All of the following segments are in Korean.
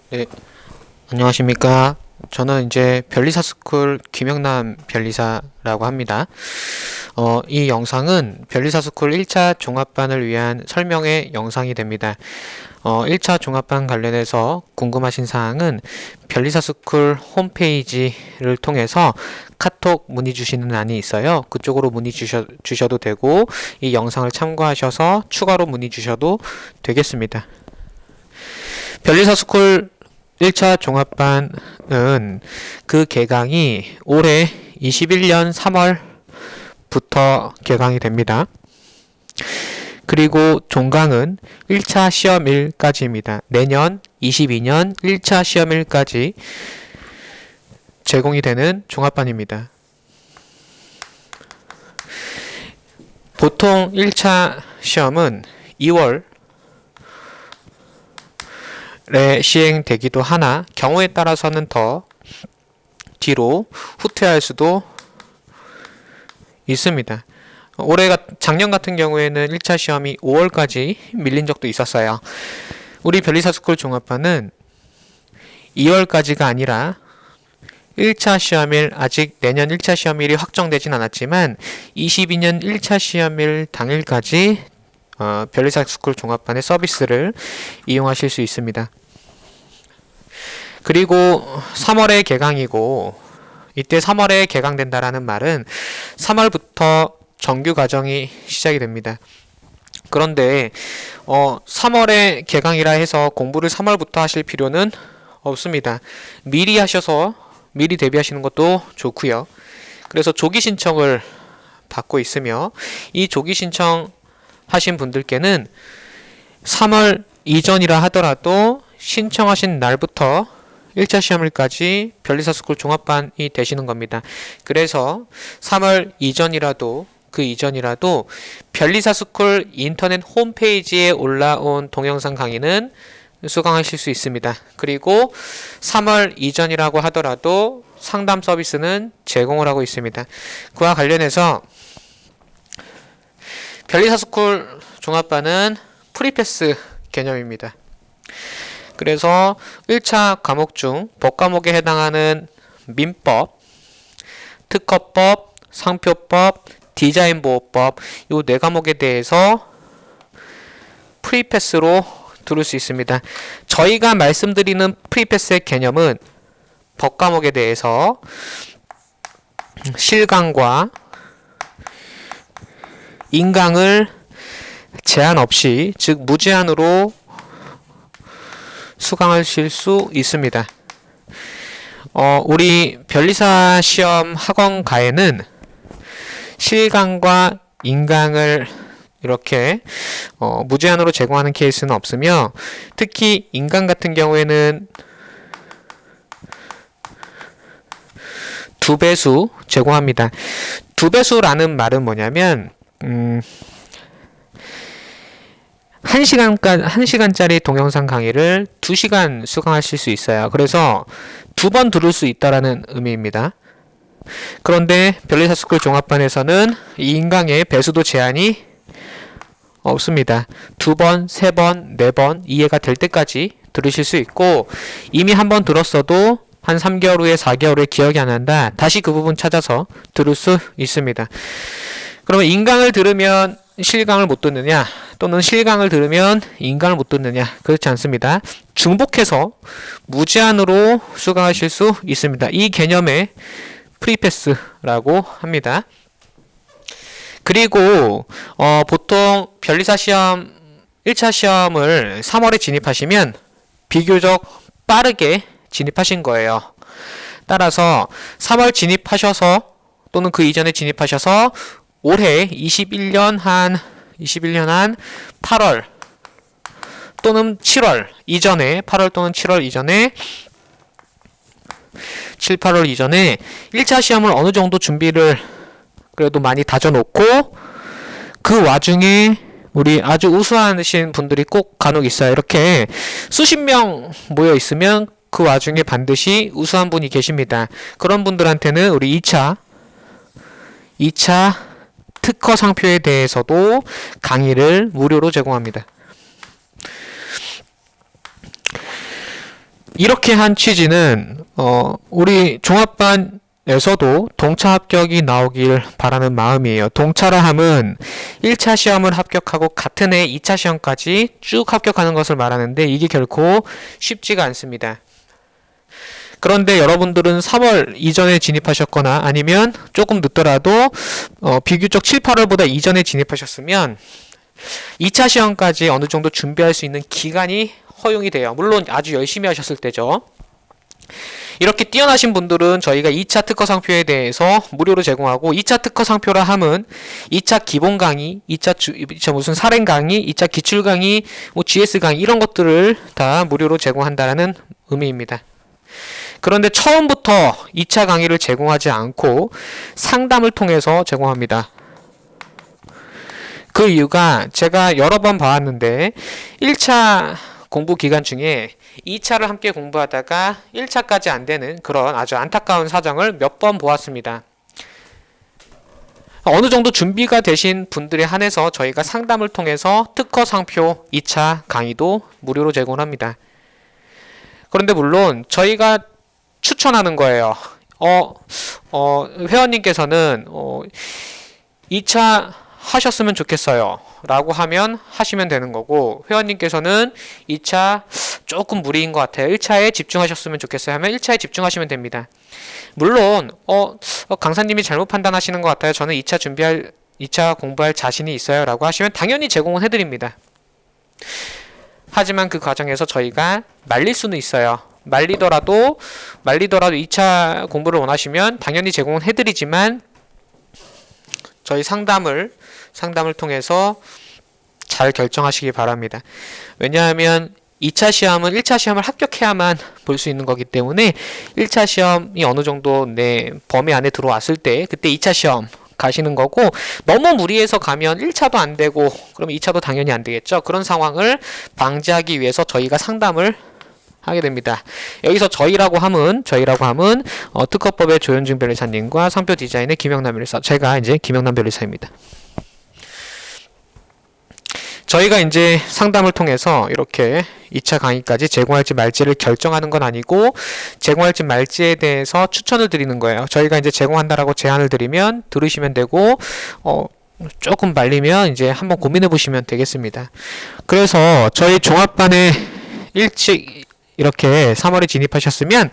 네, 안녕하십니까. 저는 이제 변리사 스쿨 김영남 변리사라고 합니다. 이 영상은 변리사 스쿨 1차 종합반을 위한 설명의 영상이 됩니다. 1차 종합반 관련해서 궁금하신 사항은 변리사 스쿨 홈페이지를 통해서 카톡 문의 주시는 안이 있어요. 그쪽으로 문의 주셔도 되고, 이 영상을 참고하셔서 추가로 문의 주셔도 되겠습니다. 변리사 스쿨 1차 종합반은 그 개강이 올해 21년 3월부터 개강이 됩니다. 그리고 종강은 1차 시험일까지입니다. 내년 22년 1차 시험일까지 제공이 되는 종합반입니다. 보통 1차 시험은 2월 시행되기도 하나 경우에 따라서는 더 뒤로 후퇴할 수도 있습니다. 작년 같은 경우에는 1차 시험이 5월까지 밀린 적도 있었어요. 우리 변리사 스쿨 종합반은 2월까지가 아니라 1차 시험일, 아직 내년 1차 시험일이 확정되진 않았지만 22년 1차 시험일 당일까지 변리사 스쿨 종합반의 서비스를 이용하실 수 있습니다. 그리고 3월에 개강이고, 이때 3월에 개강된다라는 말은 3월부터 정규 과정이 시작이 됩니다. 그런데 3월에 개강이라 해서 공부를 3월부터 하실 필요는 없습니다. 미리 하셔서 미리 대비하시는 것도 좋고요. 그래서 조기 신청을 받고 있으며, 이 조기 신청 하신 분들께는 3월 이전이라 하더라도 신청하신 날부터 1차 시험일까지 변리사 스쿨 종합반이 되시는 겁니다. 그래서 3월 이전이라도, 그 이전이라도 변리사 스쿨 인터넷 홈페이지에 올라온 동영상 강의는 수강하실 수 있습니다. 그리고 3월 이전이라고 하더라도 상담 서비스는 제공을 하고 있습니다. 그와 관련해서 변리사 스쿨 종합반은 프리패스 개념입니다. 그래서 1차 과목 중 법과목에 해당하는 민법, 특허법, 상표법, 디자인보호법, 이 4과목에 대해서 프리패스로 들을 수 있습니다. 저희가 말씀드리는 프리패스의 개념은 법과목에 대해서 실강과 인강을 제한 없이, 즉 무제한으로 수강하실 수 있습니다. 우리 변리사 시험 학원가에는 실강과 인강을 이렇게 무제한으로 제공하는 케이스는 없으며, 특히 인강 같은 경우에는 2배수 제공합니다. 2배수라는 말은 뭐냐면 1시간짜리 동영상 강의를 2시간 수강하실 수 있어요. 그래서 2번 들을 수 있다라는 의미입니다. 그런데 변리사 스쿨 종합반에서는 이 인강의 배수도 제한이 없습니다. 2번, 3번, 4번 이해가 될 때까지 들으실 수 있고, 이미 한번 들었어도 한 3개월 후에 4개월 후에 기억이 안 난다, 다시 그 부분 찾아서 들을 수 있습니다. 그러면 인강을 들으면 실강을 못 듣느냐, 또는 실강을 들으면 인강을 못 듣느냐? 그렇지 않습니다. 중복해서 무제한으로 수강하실 수 있습니다. 이 개념에 프리패스라고 합니다. 그리고 보통 변리사 시험 1차 시험을 3월에 진입하시면 비교적 빠르게 진입하신 거예요. 따라서 3월 진입하셔서, 또는 그 이전에 진입하셔서 올해 21년 한 8월 또는 7월 이전에, 8월 또는 7월 이전에, 7, 8월 이전에 1차 시험을 어느 정도 준비를 그래도 많이 다져놓고, 그 와중에 우리 아주 우수하신 분들이 꼭 간혹 있어요. 이렇게 수십 명 모여 있으면 그 와중에 반드시 우수한 분이 계십니다. 그런 분들한테는 우리 2차 특허 상표에 대해서도 강의를 무료로 제공합니다. 이렇게 한 취지는 우리 종합반에서도 동차 합격이 나오길 바라는 마음이에요. 동차라 함은 1차 시험을 합격하고 같은 해 2차 시험까지 쭉 합격하는 것을 말하는데 이게 결코 쉽지가 않습니다. 그런데 여러분들은 3월 이전에 진입하셨거나 아니면 조금 늦더라도 비교적 7, 8월보다 이전에 진입하셨으면 2차 시험까지 어느 정도 준비할 수 있는 기간이 허용이 돼요. 물론 아주 열심히 하셨을 때죠. 이렇게 뛰어나신 분들은 저희가 2차 특허 상표에 대해서 무료로 제공하고 2차 특허 상표라 함은 2차 기본 강의, 2차 무슨 사행 강의, 2차 기출 강의, 뭐 GS 강의 이런 것들을 다 무료로 제공한다는 의미입니다. 그런데 처음부터 2차 강의를 제공하지 않고 상담을 통해서 제공합니다. 그 이유가 제가 여러 번 봐왔는데 1차 공부 기간 중에 2차를 함께 공부하다가 1차까지 안 되는 그런 아주 안타까운 사정을 몇 번 보았습니다. 어느 정도 준비가 되신 분들에 한해서 저희가 상담을 통해서 특허 상표 2차 강의도 무료로 제공합니다. 그런데 물론 저희가 추천하는 거예요. 회원님께서는 2차 하셨으면 좋겠어요 라고 하면 하시면 되는 거고, 회원님께서는 2차 조금 무리인 것 같아요, 1차에 집중하셨으면 좋겠어요 하면 1차에 집중하시면 됩니다. 물론 강사님이 잘못 판단하시는 것 같아요, 저는 2차 공부할 자신이 있어요 라고 하시면 당연히 제공은 해드립니다. 하지만 그 과정에서 저희가 말릴 수는 있어요. 말리더라도 2차 공부를 원하시면 당연히 제공은 해드리지만 저희 상담을 통해서 잘 결정하시기 바랍니다. 왜냐하면 2차 시험은 1차 시험을 합격해야만 볼 수 있는 거기 때문에 1차 시험이 어느 정도 내 범위 안에 들어왔을 때 그때 2차 시험 가시는 거고, 너무 무리해서 가면 1차도 안 되고 그럼 2차도 당연히 안 되겠죠. 그런 상황을 방지하기 위해서 저희가 상담을 하게 됩니다. 여기서 저희라고 함은 특허법의 조현중 변리사님과 상표 디자인의 김영남 변리사, 제가 이제 김영남 변리사입니다. 저희가 이제 상담을 통해서 이렇게 2차 강의까지 제공할지 말지를 결정하는 건 아니고, 제공할지 말지에 대해서 추천을 드리는 거예요. 저희가 이제 제공한다라고 제안을 드리면 들으시면 되고, 조금 말리면 이제 한번 고민해 보시면 되겠습니다. 그래서 저희 종합반에 일찍 이렇게 3월에 진입하셨으면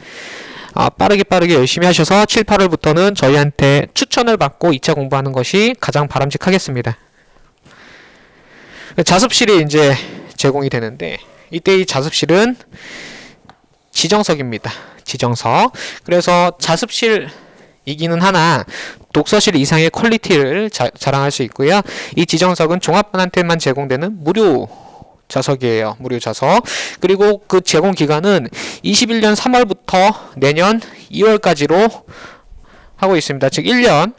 빠르게 열심히 하셔서 7, 8월부터는 저희한테 추천을 받고 2차 공부하는 것이 가장 바람직하겠습니다. 자습실이 이제 제공이 되는데, 이때 이 자습실은 지정석입니다. 지정석. 그래서 자습실이기는 하나 독서실 이상의 퀄리티를 자랑할 수 있고요. 이 지정석은 종합반한테만 제공되는 무료 좌석이에요. 무료 좌석. 그리고 그 제공 기간은 21년 3월부터 내년 2월까지로 하고 있습니다. 즉 1년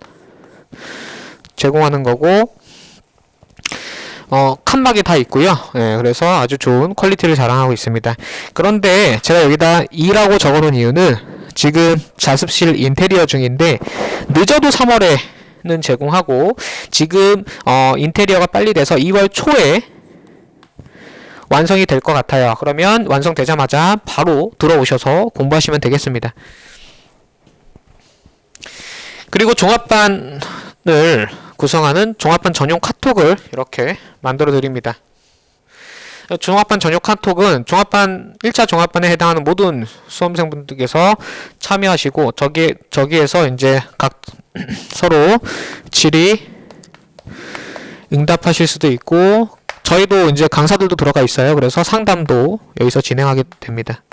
제공하는 거고, 칸막이 다 있고요. 그래서 아주 좋은 퀄리티를 자랑하고 있습니다. 그런데 제가 여기다 2라고 적어놓은 이유는 지금 자습실 인테리어 중인데 늦어도 3월에는 제공하고, 지금 인테리어가 빨리 돼서 2월 초에 완성이 될 것 같아요. 그러면 완성되자마자 바로 들어오셔서 공부하시면 되겠습니다. 그리고 종합반을 구성하는 종합반 전용 카톡을 이렇게 만들어 드립니다. 종합반 전용 카톡은 1차 종합반에 해당하는 모든 수험생분들께서 참여하시고, 저기에서 이제 각 서로 질의 응답하실 수도 있고, 저희도 이제 강사들도 들어가 있어요. 그래서 상담도 여기서 진행하게 됩니다.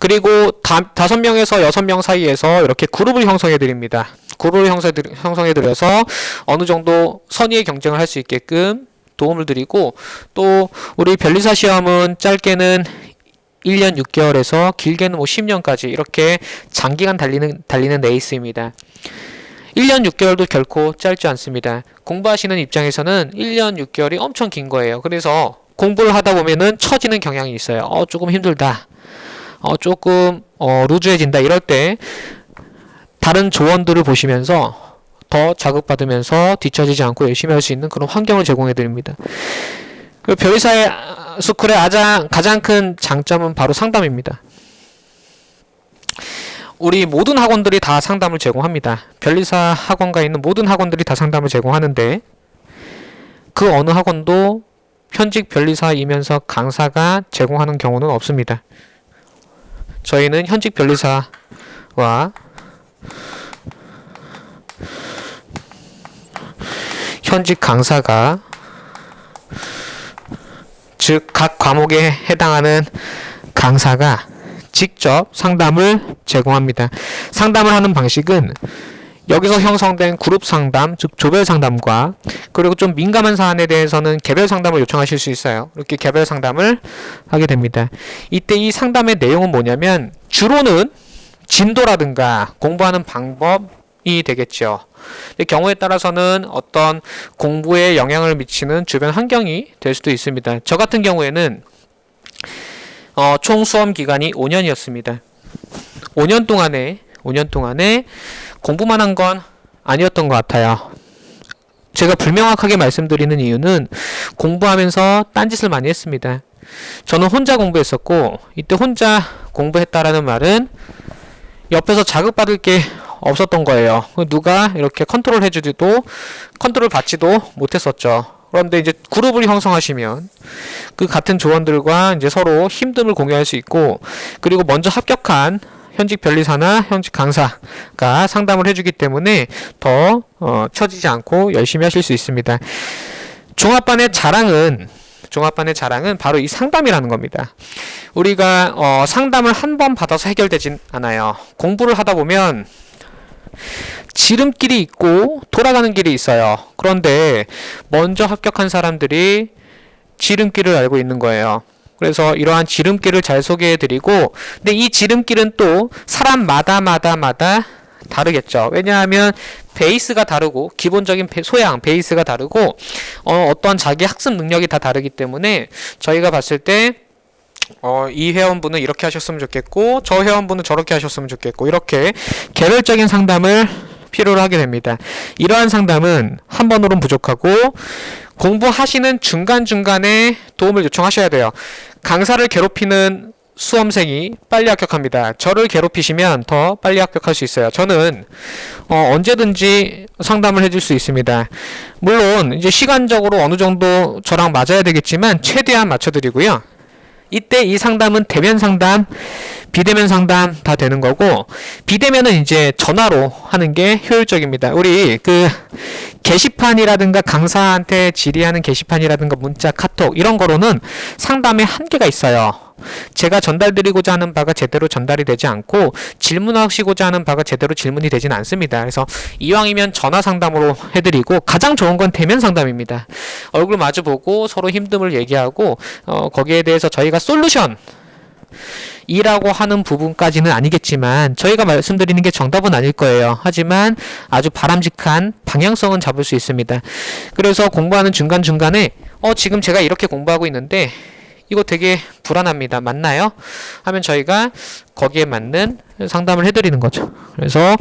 그리고 5명에서 6명 사이에서 이렇게 그룹을 형성해 드립니다. 그룹을 형성해 드려서 어느 정도 선의의 경쟁을 할 수 있게끔 도움을 드리고, 또 우리 변리사 시험은 짧게는 1년 6개월에서 길게는 10년까지 이렇게 장기간 달리는 레이스입니다. 1년 6개월도 결코 짧지 않습니다. 공부하시는 입장에서는 1년 6개월이 엄청 긴 거예요. 그래서 공부를 하다 보면은 처지는 경향이 있어요. 조금 힘들다. 조금 루즈해진다. 이럴 때 다른 조언들을 보시면서 더 자극받으면서 뒤처지지 않고 열심히 할 수 있는 그런 환경을 제공해 드립니다. 별리사의 스쿨의 가장 큰 장점은 바로 상담입니다. 우리 모든 학원들이 다 상담을 제공합니다. 별리사 학원가에 있는 모든 학원들이 다 상담을 제공하는데 그 어느 학원도 현직 별리사이면서 강사가 제공하는 경우는 없습니다. 저희는 현직 별리사와 현직 강사가, 즉 각 과목에 해당하는 강사가 직접 상담을 제공합니다. 상담을 하는 방식은 여기서 형성된 그룹 상담, 즉 조별 상담과, 그리고 좀 민감한 사안에 대해서는 개별 상담을 요청하실 수 있어요. 이렇게 개별 상담을 하게 됩니다. 이때 이 상담의 내용은 뭐냐면 주로는 진도라든가 공부하는 방법이 되겠죠. 경우에 따라서는 어떤 공부에 영향을 미치는 주변 환경이 될 수도 있습니다. 저 같은 경우에는 총 수험 기간이 5년이었습니다. 5년 동안에 공부만 한 건 아니었던 것 같아요. 제가 불명확하게 말씀드리는 이유는 공부하면서 딴짓을 많이 했습니다. 저는 혼자 공부했었고, 이때 혼자 공부했다라는 말은 옆에서 자극받을 게 없었던 거예요. 누가 이렇게 컨트롤 해주지도, 컨트롤 받지도 못했었죠. 그런데 이제 그룹을 형성하시면 그 같은 조원들과 이제 서로 힘듦을 공유할 수 있고, 그리고 먼저 합격한 현직 변리사나 현직 강사가 상담을 해주기 때문에 더 처지지 않고 열심히 하실 수 있습니다. 종합반의 자랑은 바로 이 상담이라는 겁니다. 우리가 상담을 한 번 받아서 해결되진 않아요. 공부를 하다 보면 지름길이 있고 돌아가는 길이 있어요. 그런데 먼저 합격한 사람들이 지름길을 알고 있는 거예요. 그래서 이러한 지름길을 잘 소개해드리고, 근데 이 지름길은 또 사람마다 다르겠죠. 왜냐하면 베이스가 다르고, 기본적인 소양, 베이스가 다르고, 어떤 자기 학습 능력이 다 다르기 때문에 저희가 봤을 때 이 회원분은 이렇게 하셨으면 좋겠고, 저 회원분은 저렇게 하셨으면 좋겠고, 이렇게 개별적인 상담을 필요로 하게 됩니다. 이러한 상담은 한 번으로는 부족하고, 공부하시는 중간중간에 도움을 요청하셔야 돼요. 강사를 괴롭히는 수험생이 빨리 합격합니다. 저를 괴롭히시면 더 빨리 합격할 수 있어요. 저는 언제든지 상담을 해줄 수 있습니다. 물론 이제 시간적으로 어느 정도 저랑 맞아야 되겠지만 최대한 맞춰드리고요. 이때 이 상담은 대면 상담, 비대면 상담 다 되는 거고, 비대면은 이제 전화로 하는 게 효율적입니다. 우리 게시판이라든가 강사한테 질의하는 게시판이라든가 문자, 카톡 이런 거로는 상담에 한계가 있어요. 제가 전달드리고자 하는 바가 제대로 전달이 되지 않고 질문하시고자 하는 바가 제대로 질문이 되지는 않습니다. 그래서 이왕이면 전화 상담으로 해드리고, 가장 좋은 건 대면 상담입니다. 얼굴 마주보고 서로 힘듦을 얘기하고 거기에 대해서 저희가 솔루션 이라고 하는 부분까지는 아니겠지만 저희가 말씀드리는 게 정답은 아닐 거예요. 하지만 아주 바람직한 방향성은 잡을 수 있습니다. 그래서 공부하는 중간중간에 지금 제가 이렇게 공부하고 있는데 이거 되게 불안합니다. 맞나요? 하면 저희가 거기에 맞는 상담을 해드리는 거죠. 그래서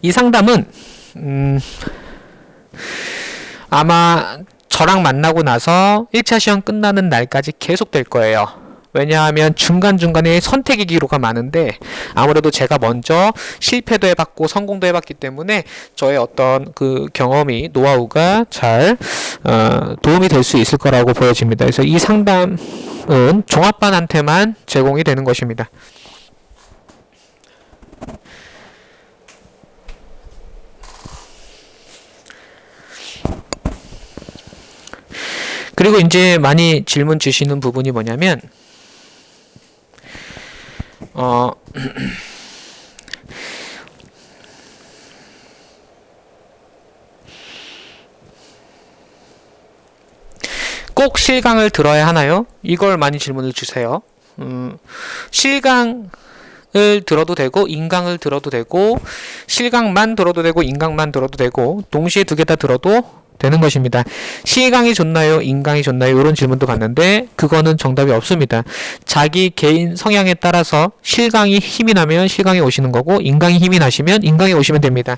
이 상담은 아마 저랑 만나고 나서 1차 시험 끝나는 날까지 계속 될 거예요. 왜냐하면 중간중간에 선택의 기로가 많은데 아무래도 제가 먼저 실패도 해봤고 성공도 해봤기 때문에 저의 어떤 그 경험이, 노하우가 잘 도움이 될 수 있을 거라고 보여집니다. 그래서 이 상담은 종합반한테만 제공이 되는 것입니다. 그리고 이제 많이 질문 주시는 부분이 뭐냐면 꼭 실강을 들어야 하나요? 이걸 많이 질문을 주세요. 실강을 들어도 되고 인강을 들어도 되고 실강만 들어도 되고 인강만 들어도 되고 동시에 두 개 다 들어도 되는 것입니다. 실강이 좋나요? 인강이 좋나요? 이런 질문도 받는데 그거는 정답이 없습니다. 자기 개인 성향에 따라서 실강이 힘이 나면 실강에 오시는 거고 인강이 힘이 나시면 인강에 오시면 됩니다.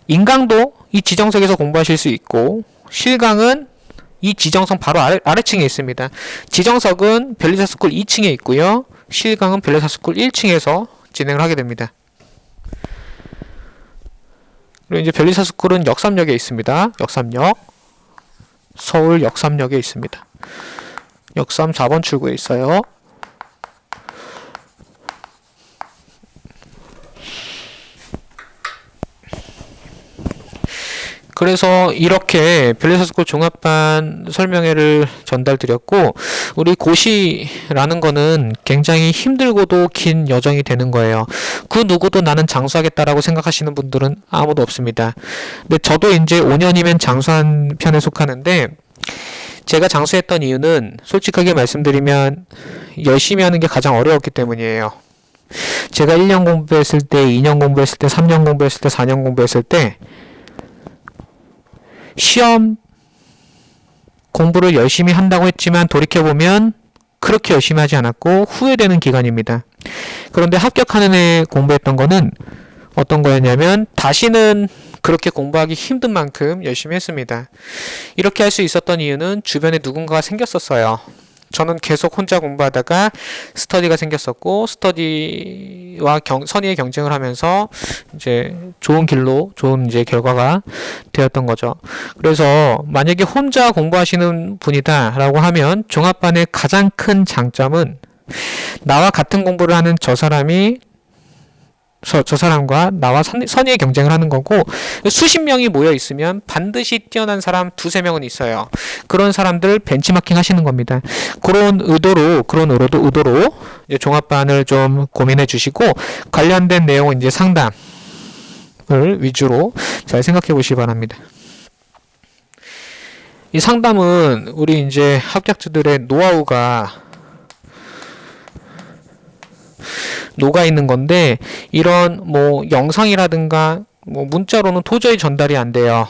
인강도 이 지정석에서 공부하실 수 있고 실강은 이 지정석 바로 아래층에 있습니다. 지정석은 변리사스쿨 2층에 있고요. 실강은 변리사스쿨 1층에서 진행을 하게 됩니다. 그리고 이제 변리사스쿨은 역삼역에 있습니다. 역삼역, 서울 역삼역에 있습니다. 역삼 4번 출구에 있어요. 그래서 이렇게 변리사스쿨 종합반 설명회를 전달드렸고, 우리 고시라는 거는 굉장히 힘들고도 긴 여정이 되는 거예요. 그 누구도 나는 장수하겠다라고 생각하시는 분들은 아무도 없습니다. 근데 저도 이제 5년이면 장수한 편에 속하는데, 제가 장수했던 이유는 솔직하게 말씀드리면 열심히 하는 게 가장 어려웠기 때문이에요. 제가 1년 공부했을 때, 2년 공부했을 때, 3년 공부했을 때, 4년 공부했을 때 시험 공부를 열심히 한다고 했지만 돌이켜보면 그렇게 열심히 하지 않았고 후회되는 기간입니다. 그런데 합격하는 애 공부했던 거는 어떤 거였냐면 다시는 그렇게 공부하기 힘든 만큼 열심히 했습니다. 이렇게 할 수 있었던 이유는 주변에 누군가가 생겼었어요. 저는 계속 혼자 공부하다가 스터디가 생겼었고, 스터디와 선의의 경쟁을 하면서 이제 좋은 길로 좋은 이제 결과가 되었던 거죠. 그래서 만약에 혼자 공부하시는 분이다라고 하면 종합반의 가장 큰 장점은 나와 같은 공부를 하는 저 사람과 나와 선의의 경쟁을 하는 거고, 수십 명이 모여 있으면 반드시 뛰어난 사람 두세 명은 있어요. 그런 사람들 벤치마킹 하시는 겁니다. 그런 의도로 이제 종합반을 좀 고민해 주시고, 관련된 내용은 이제 상담을 위주로 잘 생각해 보시기 바랍니다. 이 상담은 우리 이제 합격자들의 노하우가 녹아 있는 건데, 이런 뭐 영상이라든가 뭐 문자로는 도저히 전달이 안 돼요.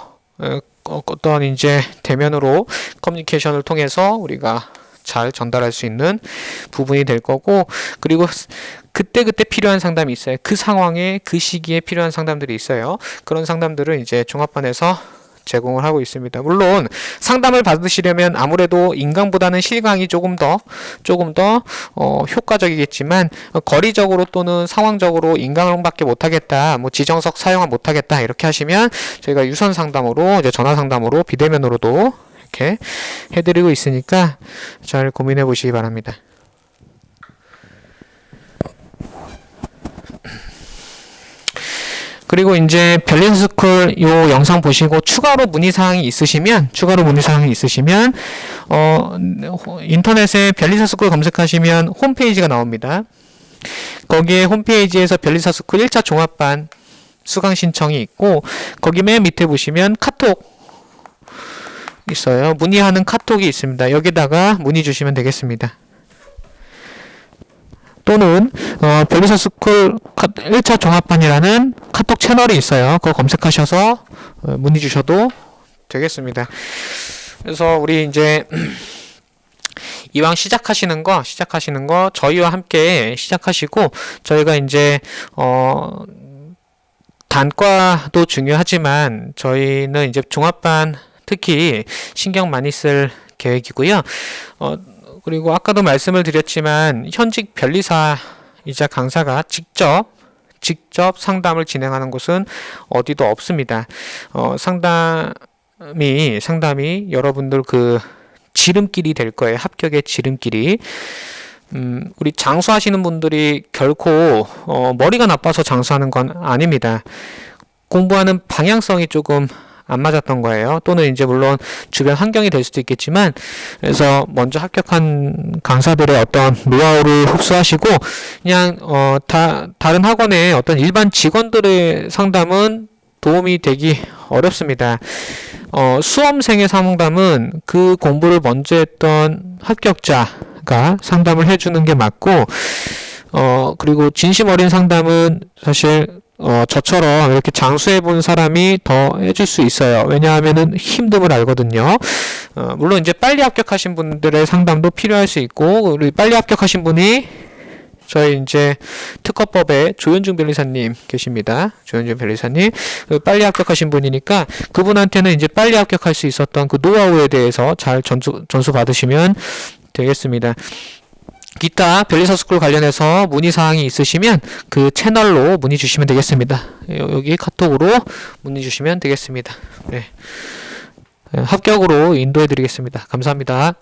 어떤 이제 대면으로 커뮤니케이션을 통해서 우리가 잘 전달할 수 있는 부분이 될 거고, 그리고 그때그때 필요한 상담이 있어요. 그 상황에 그 시기에 필요한 상담들이 있어요. 그런 상담들을 이제 종합반에서 제공을 하고 있습니다. 물론 상담을 받으시려면 아무래도 인강보다는 실강이 조금 더 효과적이겠지만, 거리적으로 또는 상황적으로 인강밖에 못하겠다, 뭐 지정석 사용을 못하겠다 이렇게 하시면 저희가 유선 상담으로, 이제 전화 상담으로, 비대면으로도 이렇게 해드리고 있으니까 잘 고민해 보시기 바랍니다. 그리고 이제 변리사스쿨 요 영상 보시고 추가로 문의사항이 있으시면 인터넷에 변리사스쿨 검색하시면 홈페이지가 나옵니다. 거기에 홈페이지에서 변리사스쿨 1차 종합반 수강 신청이 있고, 거기 맨 밑에 보시면 카톡 있어요. 문의하는 카톡이 있습니다. 여기다가 문의 주시면 되겠습니다. 또는 변리사스쿨 1차 종합반이라는 카톡 채널이 있어요. 그거 검색하셔서 문의 주셔도 되겠습니다. 그래서 우리 이제 이왕 시작하시는 거 저희와 함께 시작하시고, 저희가 이제 단과도 중요하지만 저희는 이제 종합반 특히 신경 많이 쓸 계획이고요. 그리고 아까도 말씀을 드렸지만 현직 변리사이자 강사가 직접 상담을 진행하는 곳은 어디도 없습니다. 상담이 여러분들 그 지름길이 될 거예요. 합격의 지름길이. 우리 장수하시는 분들이 결코 머리가 나빠서 장수하는 건 아닙니다. 공부하는 방향성이 조금 안 맞았던 거예요. 또는 이제 물론 주변 환경이 될 수도 있겠지만, 그래서 먼저 합격한 강사들의 어떤 노하우를 흡수하시고, 그냥 다른 학원의 어떤 일반 직원들의 상담은 도움이 되기 어렵습니다. 수험생의 상담은 그 공부를 먼저 했던 합격자가 상담을 해주는 게 맞고, 그리고 진심 어린 상담은 사실 저처럼 이렇게 장수해본 사람이 더 해줄 수 있어요. 왜냐하면은 힘듦을 알거든요. 물론 이제 빨리 합격하신 분들의 상담도 필요할 수 있고, 우리 빨리 합격하신 분이 저희 이제 특허법에 조현중 변리사님 계십니다. 조현중 변리사님 빨리 합격하신 분이니까 그분한테는 이제 빨리 합격할 수 있었던 그 노하우에 대해서 잘 전수 받으시면 되겠습니다. 기타 변리사스쿨 관련해서 문의사항이 있으시면 그 채널로 문의 주시면 되겠습니다. 여기 카톡으로 문의 주시면 되겠습니다. 네. 합격으로 인도해 드리겠습니다. 감사합니다.